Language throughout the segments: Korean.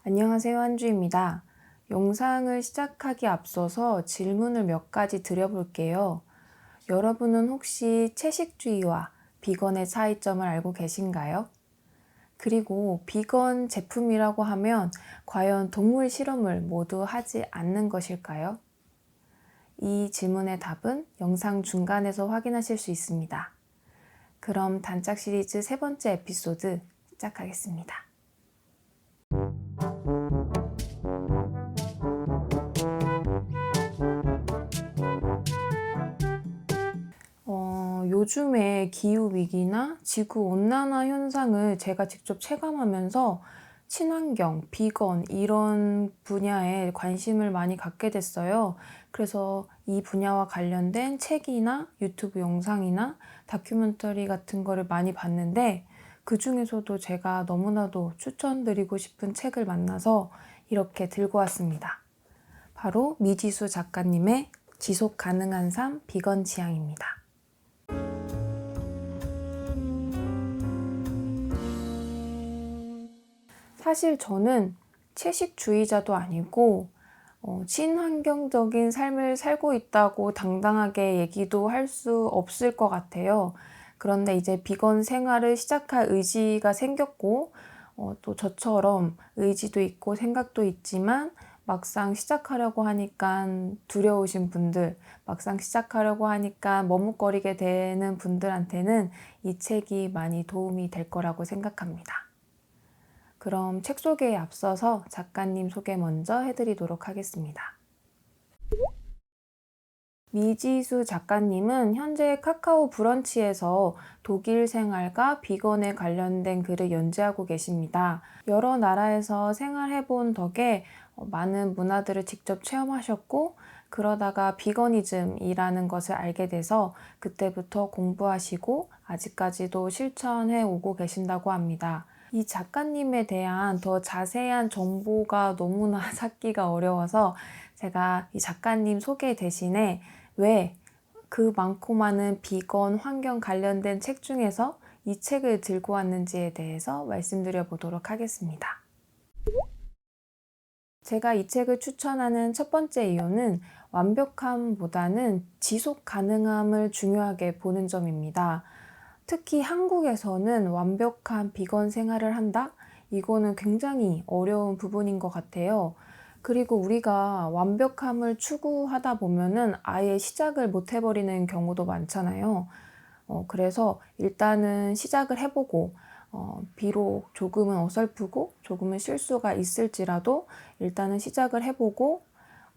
안녕하세요, 한주입니다. 영상을 시작하기 앞서서 질문을 몇 가지 드려볼게요. 여러분은 혹시 채식주의와 비건의 차이점을 알고 계신가요? 그리고 비건 제품이라고 하면 과연 동물 실험을 모두 하지 않는 것일까요? 이 질문의 답은 영상 중간에서 확인하실 수 있습니다. 그럼 단짝 시리즈 세 번째 에피소드 시작하겠습니다. 요즘에 기후위기나 지구온난화 현상을 제가 직접 체감하면서 친환경, 비건 이런 분야에 관심을 많이 갖게 됐어요. 그래서 이 분야와 관련된 책이나 유튜브 영상이나 다큐멘터리 같은 거를 많이 봤는데 그 중에서도 제가 너무나도 추천드리고 싶은 책을 만나서 이렇게 들고 왔습니다. 바로 미지수 작가님의 지속 가능한 삶 비건 취향입니다. 사실 저는 채식주의자도 아니고 친환경적인 삶을 살고 있다고 당당하게 얘기도 할 수 없을 것 같아요. 그런데 이제 비건 생활을 시작할 의지가 생겼고 또 저처럼 의지도 있고 생각도 있지만 막상 시작하려고 하니까 두려우신 분들, 막상 시작하려고 하니까 머뭇거리게 되는 분들한테는 이 책이 많이 도움이 될 거라고 생각합니다. 그럼 책 소개에 앞서서 작가님 소개 먼저 해드리도록 하겠습니다. 미지수 작가님은 현재 카카오 브런치에서 독일 생활과 비건에 관련된 글을 연재하고 계십니다. 여러 나라에서 생활해본 덕에 많은 문화들을 직접 체험하셨고 그러다가 비거니즘이라는 것을 알게 돼서 그때부터 공부하시고 아직까지도 실천해 오고 계신다고 합니다. 이 작가님에 대한 더 자세한 정보가 너무나 찾기가 어려워서 제가 이 작가님 소개 대신에 왜 그 많고 많은 비건 환경 관련된 책 중에서 이 책을 들고 왔는지에 대해서 말씀드려 보도록 하겠습니다. 제가 이 책을 추천하는 첫 번째 이유는 완벽함보다는 지속 가능함을 중요하게 보는 점입니다. 특히 한국에서는 완벽한 비건 생활을 한다? 이거는 굉장히 어려운 부분인 것 같아요. 그리고 우리가 완벽함을 추구하다 보면은 아예 시작을 못 해버리는 경우도 많잖아요. 그래서 일단은 시작을 해보고, 비록 조금은 어설프고 조금은 실수가 있을지라도 일단은 시작을 해보고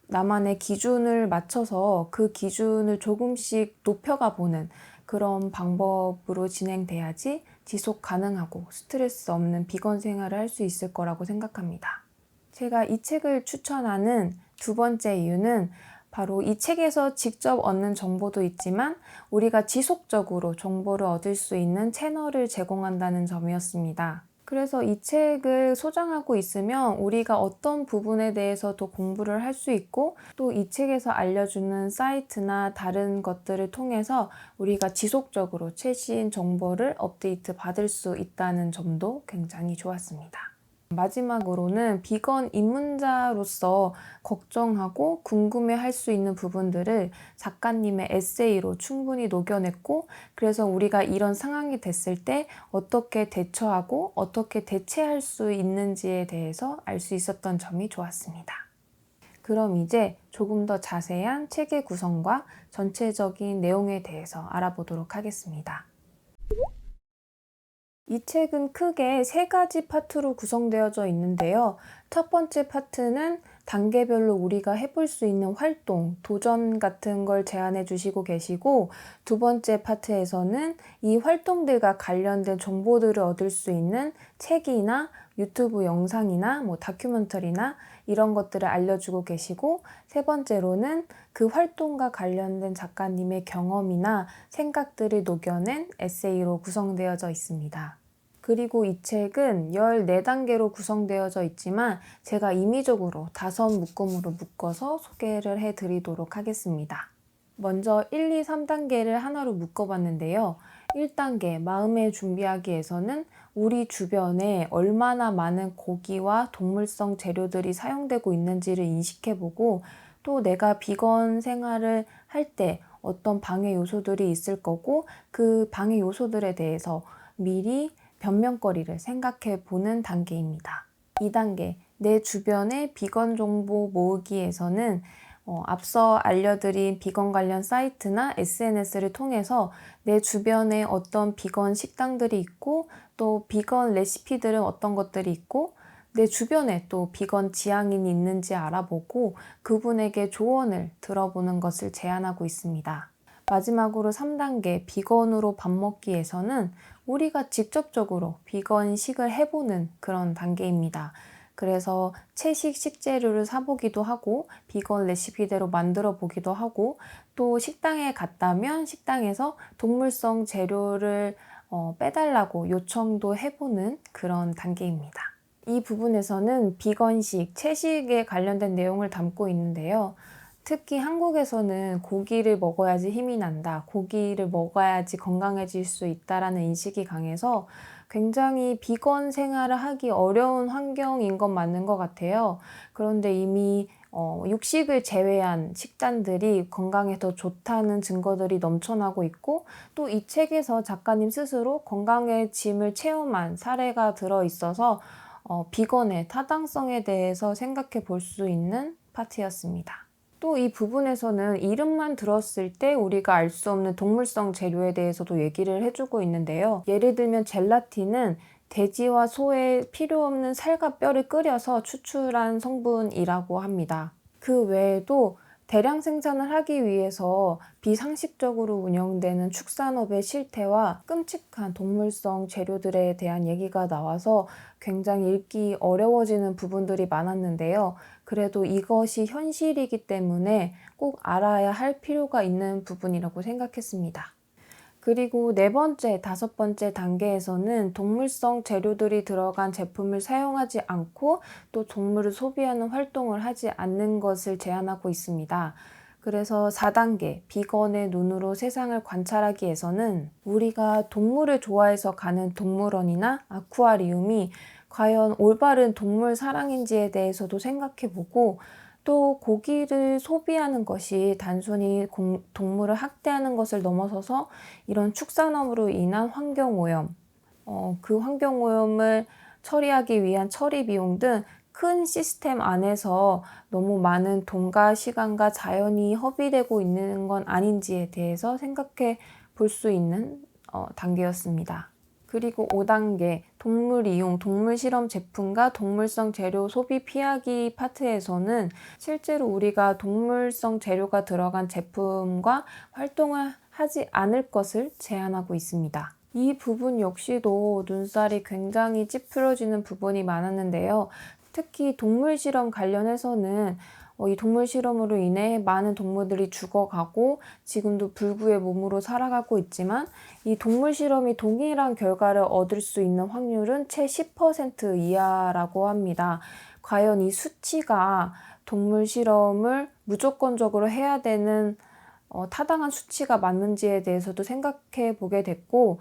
나만의 기준을 맞춰서 그 기준을 조금씩 높여가 보는 그런 방법으로 진행돼야지 지속 가능하고 스트레스 없는 비건 생활을 할 수 있을 거라고 생각합니다. 제가 이 책을 추천하는 두 번째 이유는 바로 이 책에서 직접 얻는 정보도 있지만 우리가 지속적으로 정보를 얻을 수 있는 채널을 제공한다는 점이었습니다. 그래서 이 책을 소장하고 있으면 우리가 어떤 부분에 대해서 더 공부를 할 수 있고 또 이 책에서 알려주는 사이트나 다른 것들을 통해서 우리가 지속적으로 최신 정보를 업데이트 받을 수 있다는 점도 굉장히 좋았습니다. 마지막으로는 비건 입문자로서 걱정하고 궁금해할 수 있는 부분들을 작가님의 에세이로 충분히 녹여냈고 그래서 우리가 이런 상황이 됐을 때 어떻게 대처하고 어떻게 대체할 수 있는지에 대해서 알 수 있었던 점이 좋았습니다. 그럼 이제 조금 더 자세한 책의 구성과 전체적인 내용에 대해서 알아보도록 하겠습니다. 이 책은 크게 세 가지 파트로 구성되어져 있는데요. 첫 번째 파트는 단계별로 우리가 해볼 수 있는 활동, 도전 같은 걸 제안해 주시고 계시고 두 번째 파트에서는 이 활동들과 관련된 정보들을 얻을 수 있는 책이나 유튜브 영상이나 다큐멘터리나 이런 것들을 알려주고 계시고 세 번째로는 그 활동과 관련된 작가님의 경험이나 생각들을 녹여낸 에세이로 구성되어져 있습니다. 그리고 이 책은 14단계로 구성되어져 있지만 제가 임의적으로 5묶음으로 묶어서 소개를 해드리도록 하겠습니다. 먼저 1, 2, 3단계를 하나로 묶어봤는데요. 1단계 마음의 준비하기에서는 우리 주변에 얼마나 많은 고기와 동물성 재료들이 사용되고 있는지를 인식해보고, 또 내가 비건 생활을 할 때 어떤 방해 요소들이 있을 거고 그 방해 요소들에 대해서 미리 변명거리를 생각해 보는 단계입니다. 2단계 내 주변의 비건 정보 모으기에서는 앞서 알려드린 비건 관련 사이트나 SNS를 통해서 내 주변에 어떤 비건 식당들이 있고, 또 비건 레시피들은 어떤 것들이 있고, 내 주변에 또 비건 지향인이 있는지 알아보고 그분에게 조언을 들어보는 것을 제안하고 있습니다. 마지막으로 3단계 비건으로 밥 먹기에서는 우리가 직접적으로 비건식을 해보는 그런 단계입니다. 그래서 채식 식재료를 사보기도 하고 비건 레시피대로 만들어 보기도 하고, 또 식당에 갔다면 식당에서 동물성 재료를 빼달라고 요청도 해보는 그런 단계입니다. 이 부분에서는 비건식, 채식에 관련된 내용을 담고 있는데요. 특히 한국에서는 고기를 먹어야지 힘이 난다, 고기를 먹어야지 건강해질 수 있다라는 인식이 강해서 굉장히 비건 생활을 하기 어려운 환경인 건 맞는 것 같아요. 그런데 이미 육식을 제외한 식단들이 건강에 더 좋다는 증거들이 넘쳐나고 있고, 또 이 책에서 작가님 스스로 건강해짐을 체험한 사례가 들어있어서 비건의 타당성에 대해서 생각해 볼 수 있는 파트였습니다. 또 이 부분에서는 이름만 들었을 때 우리가 알 수 없는 동물성 재료에 대해서도 얘기를 해주고 있는데요. 예를 들면 젤라틴은 돼지와 소의 필요 없는 살과 뼈를 끓여서 추출한 성분이라고 합니다. 그 외에도 대량 생산을 하기 위해서 비상식적으로 운영되는 축산업의 실태와 끔찍한 동물성 재료들에 대한 얘기가 나와서 굉장히 읽기 어려워지는 부분들이 많았는데요. 그래도 이것이 현실이기 때문에 꼭 알아야 할 필요가 있는 부분이라고 생각했습니다. 그리고 4번째, 5번째 단계에서는 동물성 재료들이 들어간 제품을 사용하지 않고 또 동물을 소비하는 활동을 하지 않는 것을 제안하고 있습니다. 그래서 4단계, 비건의 눈으로 세상을 관찰하기에서는 우리가 동물을 좋아해서 가는 동물원이나 아쿠아리움이 과연 올바른 동물 사랑인지에 대해서도 생각해보고, 또 고기를 소비하는 것이 단순히 동물을 학대하는 것을 넘어서서 이런 축산업으로 인한 환경오염, 그 환경오염을 처리하기 위한 처리 비용 등 큰 시스템 안에서 너무 많은 돈과 시간과 자연이 허비되고 있는 건 아닌지에 대해서 생각해 볼 수 있는 단계였습니다. 그리고 5단계 동물 이용, 동물 실험 제품과 동물성 재료 소비 피하기 파트에서는 실제로 우리가 동물성 재료가 들어간 제품과 활동을 하지 않을 것을 제안하고 있습니다. 이 부분 역시도 눈살이 굉장히 찌푸려지는 부분이 많았는데요. 특히 동물 실험 관련해서는 이 동물 실험으로 인해 많은 동물들이 죽어가고 지금도 불구의 몸으로 살아가고 있지만, 이 동물 실험이 동일한 결과를 얻을 수 있는 확률은 채 10% 이하라고 합니다. 과연 이 수치가 동물 실험을 무조건적으로 해야 되는 타당한 수치가 맞는지에 대해서도 생각해 보게 됐고,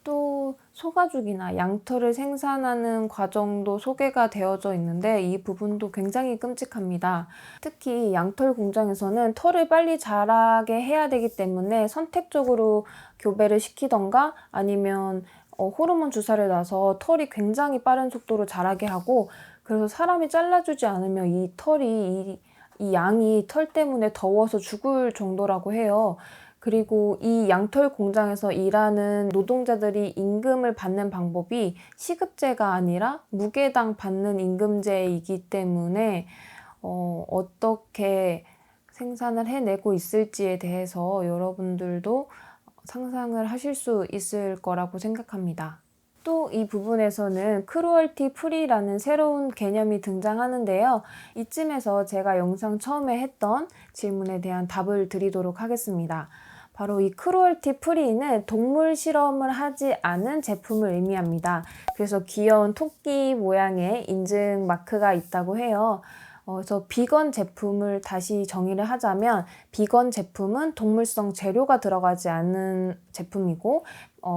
또 소가죽이나 양털을 생산하는 과정도 소개가 되어져 있는데 이 부분도 굉장히 끔찍합니다. 특히 양털 공장에서는 털을 빨리 자라게 해야 되기 때문에 선택적으로 교배를 시키던가 아니면 호르몬 주사를 놔서 털이 굉장히 빠른 속도로 자라게 하고, 그래서 사람이 잘라주지 않으면 이 털이 이 양이 털 때문에 더워서 죽을 정도라고 해요. 그리고 이 양털 공장에서 일하는 노동자들이 임금을 받는 방법이 시급제가 아니라 무게당 받는 임금제이기 때문에 어떻게 생산을 해내고 있을지에 대해서 여러분들도 상상을 하실 수 있을 거라고 생각합니다. 또 이 부분에서는 크루얼티 프리라는 새로운 개념이 등장하는데요. 이쯤에서 제가 영상 처음에 했던 질문에 대한 답을 드리도록 하겠습니다. 바로 이 크루얼티 프리는 동물 실험을 하지 않은 제품을 의미합니다. 그래서 귀여운 토끼 모양의 인증 마크가 있다고 해요. 그래서 비건 제품을 다시 정의를 하자면 비건 제품은 동물성 재료가 들어가지 않는 제품이고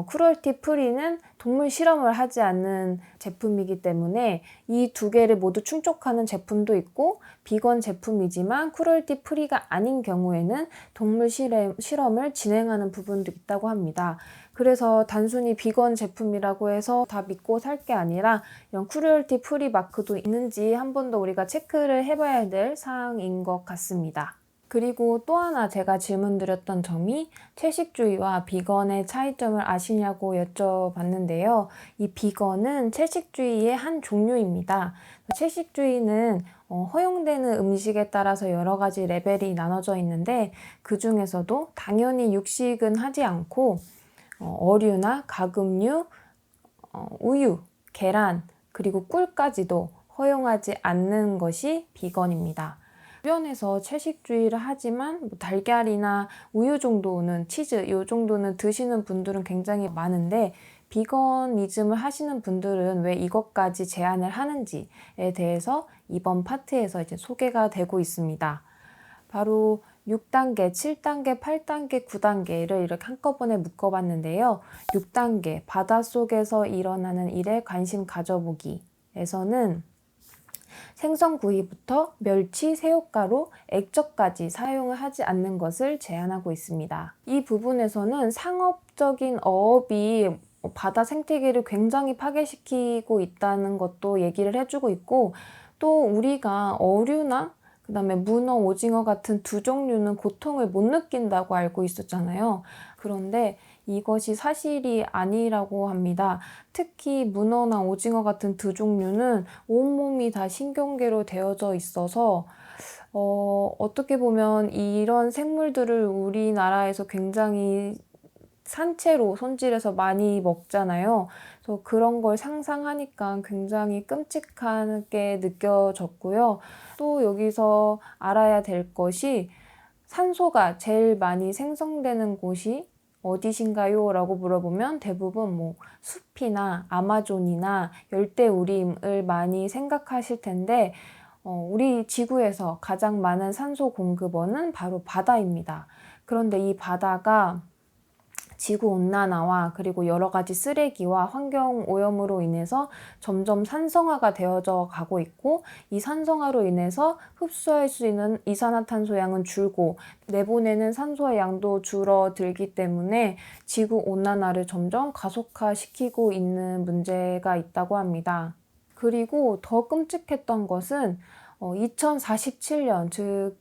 크루얼티 프리는 동물 실험을 하지 않는 제품이기 때문에 이 두 개를 모두 충족하는 제품도 있고 비건 제품이지만 크루얼티 프리가 아닌 경우에는 동물 실험을 진행하는 부분도 있다고 합니다. 그래서 단순히 비건 제품이라고 해서 다 믿고 살 게 아니라 이런 크루얼티 프리 마크도 있는지 한 번 더 우리가 체크를 해봐야 될 사항인 것 같습니다. 그리고 또 하나 제가 질문드렸던 점이 채식주의와 비건의 차이점을 아시냐고 여쭤봤는데요. 이 비건은 채식주의의 한 종류입니다. 채식주의는 허용되는 음식에 따라서 여러 가지 레벨이 나눠져 있는데 그 중에서도 당연히 육식은 하지 않고 어류나 가금류, 우유, 계란, 그리고 꿀까지도 허용하지 않는 것이 비건입니다. 주변에서 채식주의를 하지만 달걀이나 우유 정도는 치즈 이 정도는 드시는 분들은 굉장히 많은데 비건이즘을 하시는 분들은 왜 이것까지 제한을 하는지에 대해서 이번 파트에서 이제 소개가 되고 있습니다. 바로 6단계, 7단계, 8단계, 9단계를 이렇게 한꺼번에 묶어봤는데요. 6단계, 바닷속에서 일어나는 일에 관심 가져보기에서는 생선구이부터 멸치, 새우가루, 액젓까지 사용을 하지 않는 것을 제한하고 있습니다. 이 부분에서는 상업적인 어업이 바다 생태계를 굉장히 파괴시키고 있다는 것도 얘기를 해주고 있고 또 우리가 어류나 그 다음에 문어, 오징어 같은 두 종류는 고통을 못 느낀다고 알고 있었잖아요. 그런데 이것이 사실이 아니라고 합니다. 특히 문어나 오징어 같은 두 종류는 온몸이 다 신경계로 되어져 있어서 어떻게 보면 이런 생물들을 우리나라에서 굉장히 산채로 손질해서 많이 먹잖아요. 그래서 그런 걸 상상하니까 굉장히 끔찍하게 느껴졌고요. 또 여기서 알아야 될 것이 산소가 제일 많이 생성되는 곳이 어디신가요? 라고 물어보면 대부분 숲이나 아마존이나 열대우림을 많이 생각하실 텐데 우리 지구에서 가장 많은 산소 공급원은 바로 바다입니다. 그런데 이 바다가 지구온난화와 그리고 여러 가지 쓰레기와 환경오염으로 인해서 점점 산성화가 되어져 가고 있고 이 산성화로 인해서 흡수할 수 있는 이산화탄소 양은 줄고 내보내는 산소의 양도 줄어들기 때문에 지구온난화를 점점 가속화시키고 있는 문제가 있다고 합니다. 그리고 더 끔찍했던 것은 2047년 즉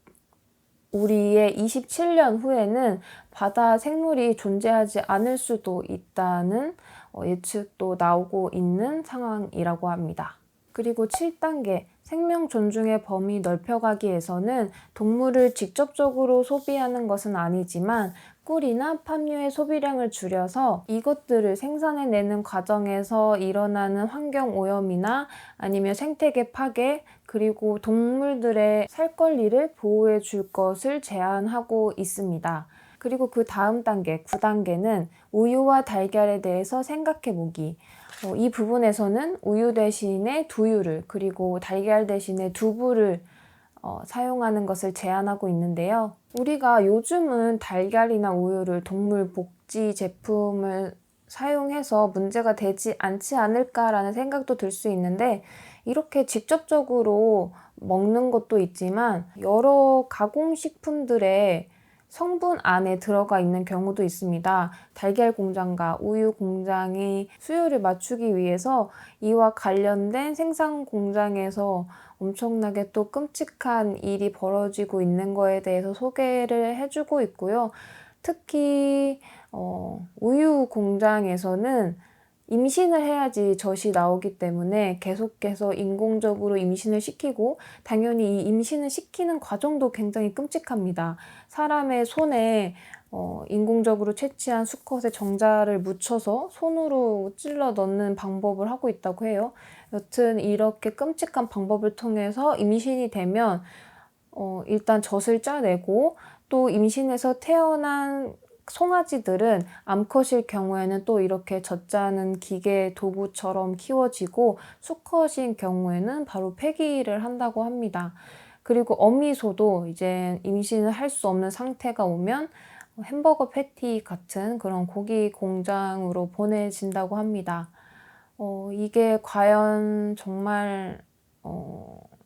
우리의 27년 후에는 바다 생물이 존재하지 않을 수도 있다는 예측도 나오고 있는 상황이라고 합니다. 그리고 7단계 생명 존중의 범위 넓혀가기 위해서는 동물을 직접적으로 소비하는 것은 아니지만 꿀이나 팜유의 소비량을 줄여서 이것들을 생산해내는 과정에서 일어나는 환경오염이나 아니면 생태계 파괴 그리고 동물들의 살 권리를 보호해 줄 것을 제안하고 있습니다. 그리고 그 다음 단계, 9단계는 우유와 달걀에 대해서 생각해 보기. 이 부분에서는 우유 대신에 두유를 그리고 달걀 대신에 두부를 사용하는 것을 제안하고 있는데요. 우리가 요즘은 달걀이나 우유를 동물 복지 제품을 사용해서 문제가 되지 않지 않을까라는 생각도 들 수 있는데 이렇게 직접적으로 먹는 것도 있지만 여러 가공식품들의 성분 안에 들어가 있는 경우도 있습니다. 달걀 공장과 우유 공장이 수요를 맞추기 위해서 이와 관련된 생산 공장에서 엄청나게 또 끔찍한 일이 벌어지고 있는 거에 대해서 소개를 해주고 있고요. 특히 우유 공장에서는 임신을 해야지 젖이 나오기 때문에 계속해서 인공적으로 임신을 시키고 당연히 이 임신을 시키는 과정도 굉장히 끔찍합니다. 사람의 손에 인공적으로 채취한 수컷의 정자를 묻혀서 손으로 찔러 넣는 방법을 하고 있다고 해요. 여튼 이렇게 끔찍한 방법을 통해서 임신이 되면 일단 젖을 짜내고 또 임신해서 태어난 송아지들은 암컷일 경우에는 또 이렇게 젖자는 기계 도구처럼 키워지고 수컷인 경우에는 바로 폐기를 한다고 합니다. 그리고 어미소도 이제 임신을 할 수 없는 상태가 오면 햄버거 패티 같은 그런 고기 공장으로 보내진다고 합니다. 이게 과연 정말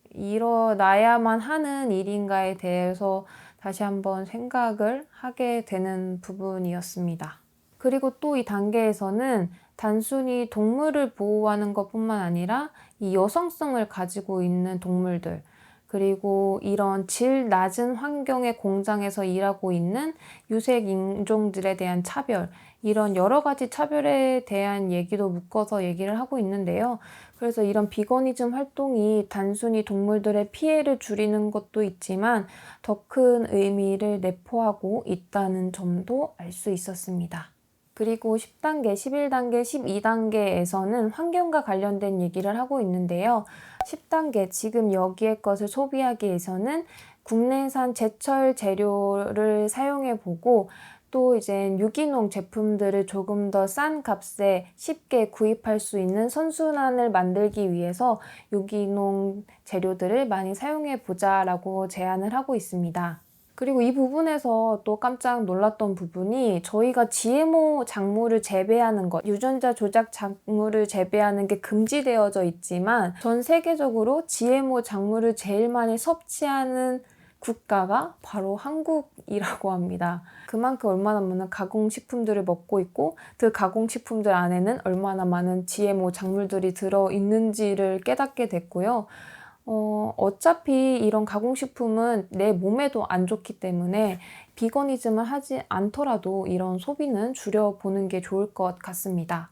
일어나야만 하는 일인가에 대해서 다시 한번 생각을 하게 되는 부분이었습니다. 그리고 또 이 단계에서는 단순히 동물을 보호하는 것뿐만 아니라 이 여성성을 가지고 있는 동물들, 그리고 이런 질 낮은 환경의 공장에서 일하고 있는 유색 인종들에 대한 차별, 이런 여러 가지 차별에 대한 얘기도 묶어서 얘기를 하고 있는데요. 그래서 이런 비거니즘 활동이 단순히 동물들의 피해를 줄이는 것도 있지만 더 큰 의미를 내포하고 있다는 점도 알 수 있었습니다. 그리고 10단계, 11단계, 12단계에서는 환경과 관련된 얘기를 하고 있는데요. 10단계, 지금 여기의 것을 소비하기 위해서는 국내산 제철 재료를 사용해 보고 또 이제 유기농 제품들을 조금 더 싼 값에 쉽게 구입할 수 있는 선순환을 만들기 위해서 유기농 재료들을 많이 사용해 보자라고 제안을 하고 있습니다. 그리고 이 부분에서 또 깜짝 놀랐던 부분이 저희가 GMO 작물을 재배하는 것, 유전자 조작 작물을 재배하는 게 금지되어져 있지만 전 세계적으로 GMO 작물을 제일 많이 섭취하는 국가가 바로 한국이라고 합니다. 그만큼 얼마나 많은 가공식품들을 먹고 있고 그 가공식품들 안에는 얼마나 많은 GMO 작물들이 들어있는지를 깨닫게 됐고요. 어차피 이런 가공식품은 내 몸에도 안 좋기 때문에 비거니즘을 하지 않더라도 이런 소비는 줄여보는 게 좋을 것 같습니다.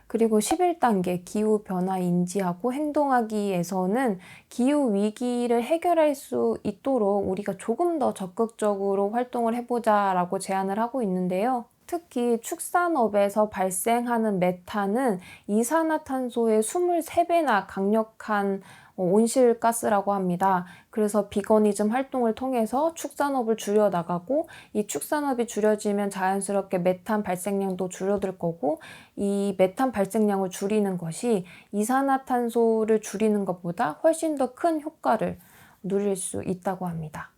그리고 11단계 기후변화 인지하고 행동하기에서는 기후위기를 해결할 수 있도록 우리가 조금 더 적극적으로 활동을 해보자라고 제안을 하고 있는데요. 특히 축산업에서 발생하는 메탄은 이산화탄소의 23배나 강력한 온실가스라고 합니다. 그래서 비거니즘 활동을 통해서 축산업을 줄여나가고 이 축산업이 줄여지면 자연스럽게 메탄 발생량도 줄어들 거고 이 메탄 발생량을 줄이는 것이 이산화탄소를 줄이는 것보다 훨씬 더 큰 효과를 누릴 수 있다고 합니다.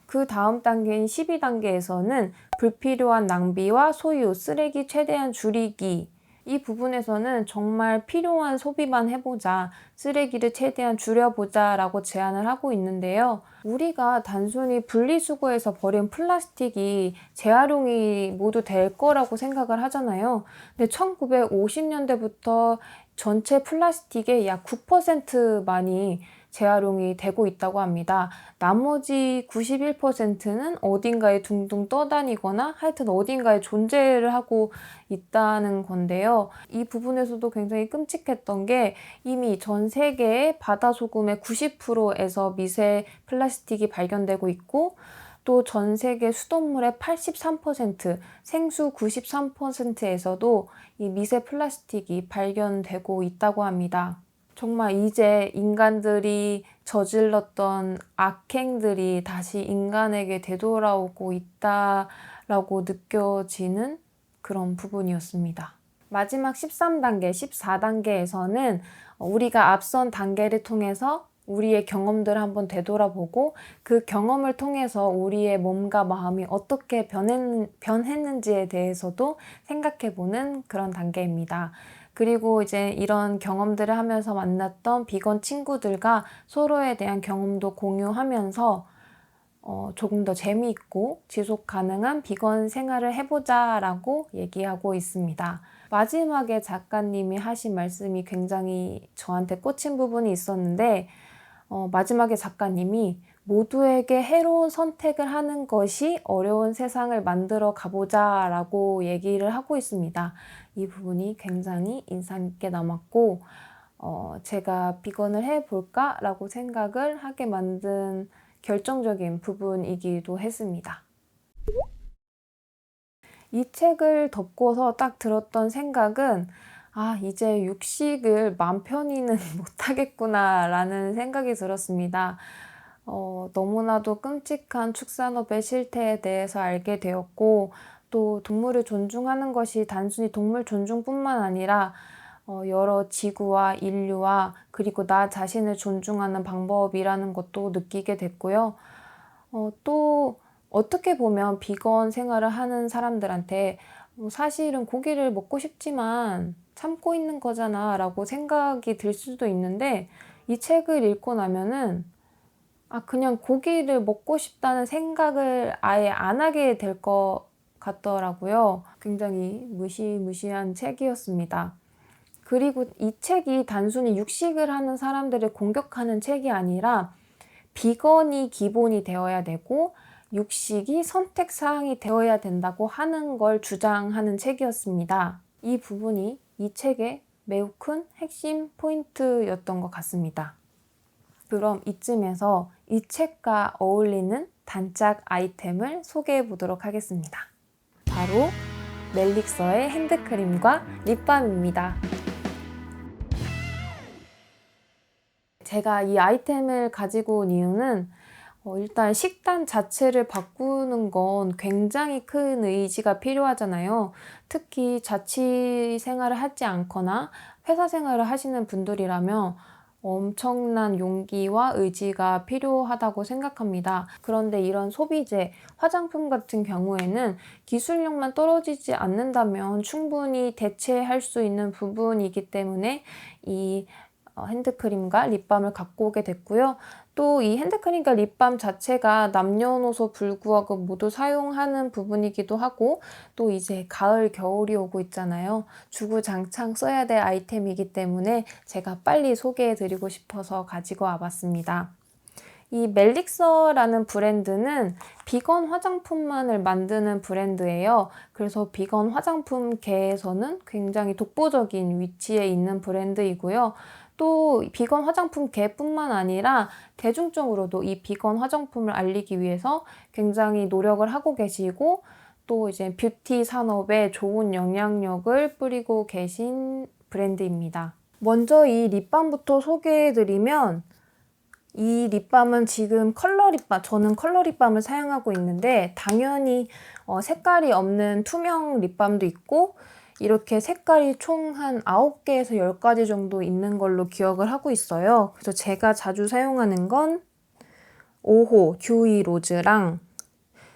그 다음 단계인 12단계에서는 불필요한 낭비와 소유, 쓰레기 최대한 줄이기, 이 부분에서는 정말 필요한 소비만 해보자, 쓰레기를 최대한 줄여보자 라고 제안을 하고 있는데요. 우리가 단순히 분리수거해서 버린 플라스틱이 재활용이 모두 될 거라고 생각을 하잖아요. 근데 1950년대부터 전체 플라스틱의 약 9%만이 재활용이 되고 있다고 합니다. 나머지 91%는 어딘가에 둥둥 떠다니거나 하여튼 어딘가에 존재를 하고 있다는 건데요. 이 부분에서도 굉장히 끔찍했던 게 이미 전 세계의 바다소금의 90%에서 미세 플라스틱이 발견되고 있고 또 전 세계 수돗물의 83%, 생수 93%에서도 이 미세 플라스틱이 발견되고 있다고 합니다. 정말 이제 인간들이 저질렀던 악행들이 다시 인간에게 되돌아오고 있다라고 느껴지는 그런 부분이었습니다. 마지막 13단계, 14단계에서는 우리가 앞선 단계를 통해서 우리의 경험들을 한번 되돌아보고 그 경험을 통해서 우리의 몸과 마음이 어떻게 변했는지에 대해서도 생각해보는 그런 단계입니다. 그리고 이제 이런 경험들을 하면서 만났던 비건 친구들과 서로에 대한 경험도 공유하면서 조금 더 재미있고 지속 가능한 비건 생활을 해보자 라고 얘기하고 있습니다. 마지막에 작가님이 하신 말씀이 굉장히 저한테 꽂힌 부분이 있었는데 마지막에 작가님이 모두에게 해로운 선택을 하는 것이 어려운 세상을 만들어 가보자 라고 얘기를 하고 있습니다. 이 부분이 굉장히 인상 깊게 남았고 제가 비건을 해볼까? 라고 생각을 하게 만든 결정적인 부분이기도 했습니다. 이 책을 덮고서 딱 들었던 생각은 이제 육식을 맘 편히는 못하겠구나 라는 생각이 들었습니다. 너무나도 끔찍한 축산업의 실태에 대해서 알게 되었고 또 동물을 존중하는 것이 단순히 동물 존중뿐만 아니라 여러 지구와 인류와 그리고 나 자신을 존중하는 방법이라는 것도 느끼게 됐고요. 또 어떻게 보면 비건 생활을 하는 사람들한테 사실은 고기를 먹고 싶지만 참고 있는 거잖아 라고 생각이 들 수도 있는데, 이 책을 읽고 나면은 그냥 고기를 먹고 싶다는 생각을 아예 안 하게 될 것 같더라고요. 굉장히 무시무시한 책이었습니다. 그리고 이 책이 단순히 육식을 하는 사람들을 공격하는 책이 아니라 비건이 기본이 되어야 되고 육식이 선택사항이 되어야 된다고 하는 걸 주장하는 책이었습니다. 이 부분이 이 책의 매우 큰 핵심 포인트였던 것 같습니다. 그럼 이쯤에서 이 책과 어울리는 단짝 아이템을 소개해 보도록 하겠습니다. 바로 멜릭서의 핸드크림과 립밤입니다. 제가 이 아이템을 가지고 온 이유는 일단 식단 자체를 바꾸는 건 굉장히 큰 의지가 필요하잖아요. 특히 자취 생활을 하지 않거나 회사 생활을 하시는 분들이라면 엄청난 용기와 의지가 필요하다고 생각합니다. 그런데 이런 소비재, 화장품 같은 경우에는 기술력만 떨어지지 않는다면 충분히 대체할 수 있는 부분이기 때문에 이 핸드크림과 립밤을 갖고 오게 됐고요. 또 이 핸드크림과 립밤 자체가 남녀노소 불구하고 모두 사용하는 부분이기도 하고, 또 이제 가을, 겨울이 오고 있잖아요. 주구장창 써야 될 아이템이기 때문에 제가 빨리 소개해드리고 싶어서 가지고 와봤습니다. 이 멜릭서라는 브랜드는 비건 화장품만을 만드는 브랜드예요. 그래서 비건 화장품계에서는 굉장히 독보적인 위치에 있는 브랜드이고요. 또 비건 화장품계뿐만 아니라 대중적으로도 이 비건 화장품을 알리기 위해서 굉장히 노력을 하고 계시고, 또 이제 뷰티 산업에 좋은 영향력을 뿌리고 계신 브랜드입니다. 먼저 이 립밤부터 소개해드리면, 이 립밤은 지금 컬러 립밤, 저는 컬러 립밤을 사용하고 있는데 당연히 색깔이 없는 투명 립밤도 있고, 이렇게 색깔이 총 한 9개에서 10가지 정도 있는 걸로 기억을 하고 있어요. 그래서 제가 자주 사용하는 건 5호 듀이 로즈랑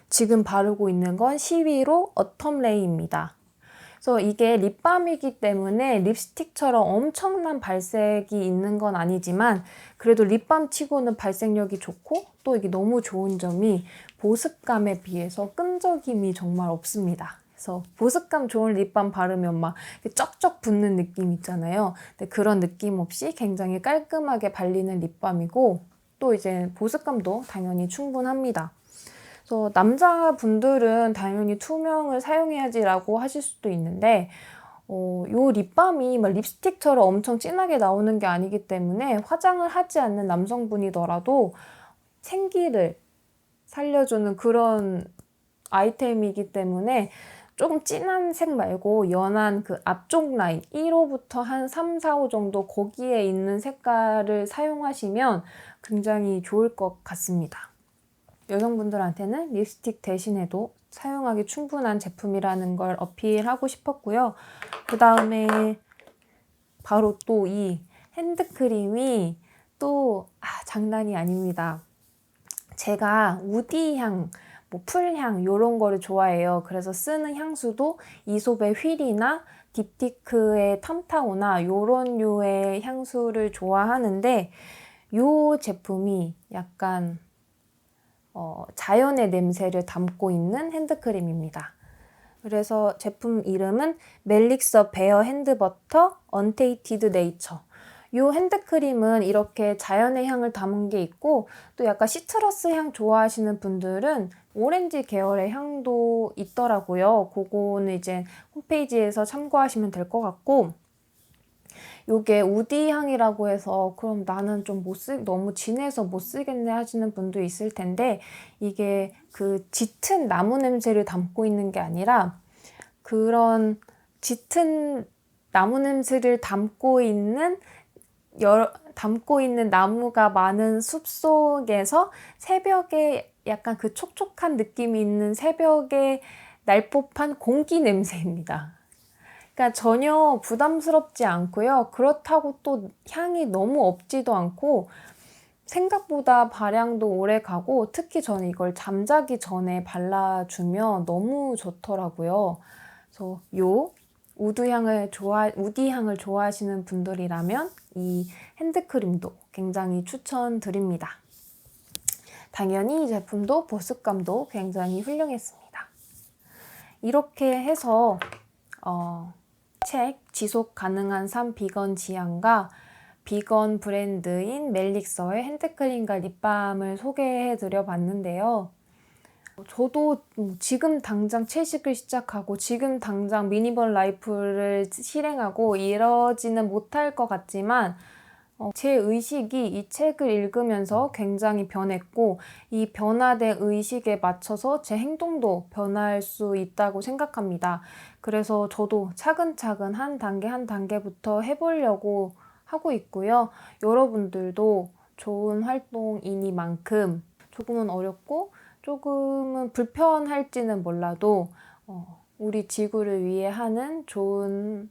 지금 바르고 있는 건 11호 어텀 레이입니다. 그래서 이게 립밤이기 때문에 립스틱처럼 엄청난 발색이 있는 건 아니지만 그래도 립밤 치고는 발색력이 좋고, 또 이게 너무 좋은 점이 보습감에 비해서 끈적임이 정말 없습니다. 그래서 보습감 좋은 립밤 바르면 막 쩍쩍 붙는 느낌 있잖아요. 근데 그런 느낌 없이 굉장히 깔끔하게 발리는 립밤이고, 또 이제 보습감도 당연히 충분합니다. 그래서 남자분들은 당연히 투명을 사용해야지라고 하실 수도 있는데, 요 립밤이 막 립스틱처럼 엄청 진하게 나오는 게 아니기 때문에 화장을 하지 않는 남성분이더라도 생기를 살려주는 그런 아이템이기 때문에 조금 진한 색 말고 연한 그 앞쪽 라인 1호부터 한 3, 4호 정도 거기에 있는 색깔을 사용하시면 굉장히 좋을 것 같습니다. 여성분들한테는 립스틱 대신에도 사용하기 충분한 제품이라는 걸 어필하고 싶었고요. 그 다음에 바로 또 이 핸드크림이 또 장난이 아닙니다. 제가 우디향, 풀향 이런 거를 좋아해요. 그래서 쓰는 향수도 이솝의 휠이나 딥티크의 탐타오나 이런 류의 향수를 좋아하는데, 이 제품이 약간 자연의 냄새를 담고 있는 핸드크림입니다. 그래서 제품 이름은 멜릭서 베어 핸드버터 언테이티드 네이처. 이 핸드크림은 이렇게 자연의 향을 담은 게 있고, 또 약간 시트러스 향 좋아하시는 분들은 오렌지 계열의 향도 있더라고요. 그거는 이제 홈페이지에서 참고하시면 될 것 같고, 요게 우디 향이라고 해서 그럼 나는 좀 너무 진해서 못 쓰겠네 하시는 분도 있을 텐데, 이게 그 짙은 나무 냄새를 담고 있는 게 아니라 그런 짙은 나무 냄새를 담고 있는 나무가 많은 숲속에서 새벽에 약간 그 촉촉한 느낌이 있는 새벽에 날법한 공기 냄새입니다. 그러니까 전혀 부담스럽지 않고요. 그렇다고 또 향이 너무 없지도 않고 생각보다 발향도 오래 가고, 특히 저는 이걸 잠자기 전에 발라주면 너무 좋더라고요. 그래서 우디 향을 좋아하시는 분들이라면 이 핸드크림도 굉장히 추천드립니다. 당연히 이 제품도 보습감도 굉장히 훌륭했습니다. 이렇게 해서 책 지속 가능한 삶 비건 지향과 비건 브랜드인 멜릭서의 핸드크림과 립밤을 소개해 드려 봤는데요. 저도 지금 당장 채식을 시작하고 지금 당장 미니멀 라이프를 실행하고 이러지는 못할 것 같지만 제 의식이 이 책을 읽으면서 굉장히 변했고, 이 변화된 의식에 맞춰서 제 행동도 변할 수 있다고 생각합니다. 그래서 저도 차근차근 한 단계 한 단계부터 해보려고 하고 있고요. 여러분들도 좋은 활동이니만큼 조금은 어렵고 조금은 불편할지는 몰라도 우리 지구를 위해 하는 좋은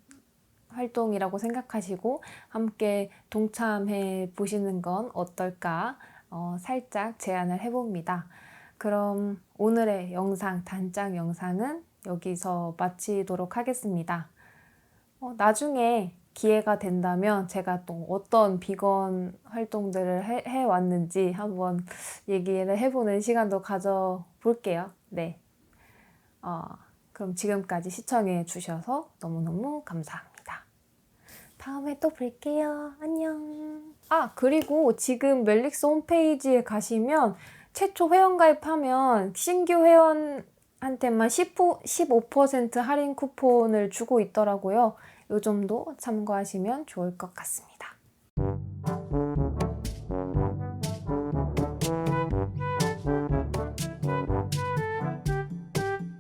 활동이라고 생각하시고 함께 동참해 보시는 건 어떨까 살짝 제안을 해봅니다. 그럼 오늘의 단장 영상은 여기서 마치도록 하겠습니다. 나중에 기회가 된다면 제가 또 어떤 비건 활동들을 해왔는지 한번 얘기를 해보는 시간도 가져볼게요. 네. 그럼 지금까지 시청해 주셔서 너무너무 감사합니다. 다음에 또 뵐게요. 안녕. 그리고 지금 멜릭스 홈페이지에 가시면 최초 회원가입하면 신규 회원한테만 15% 할인 쿠폰을 주고 있더라고요. 요 점도 참고하시면 좋을 것 같습니다.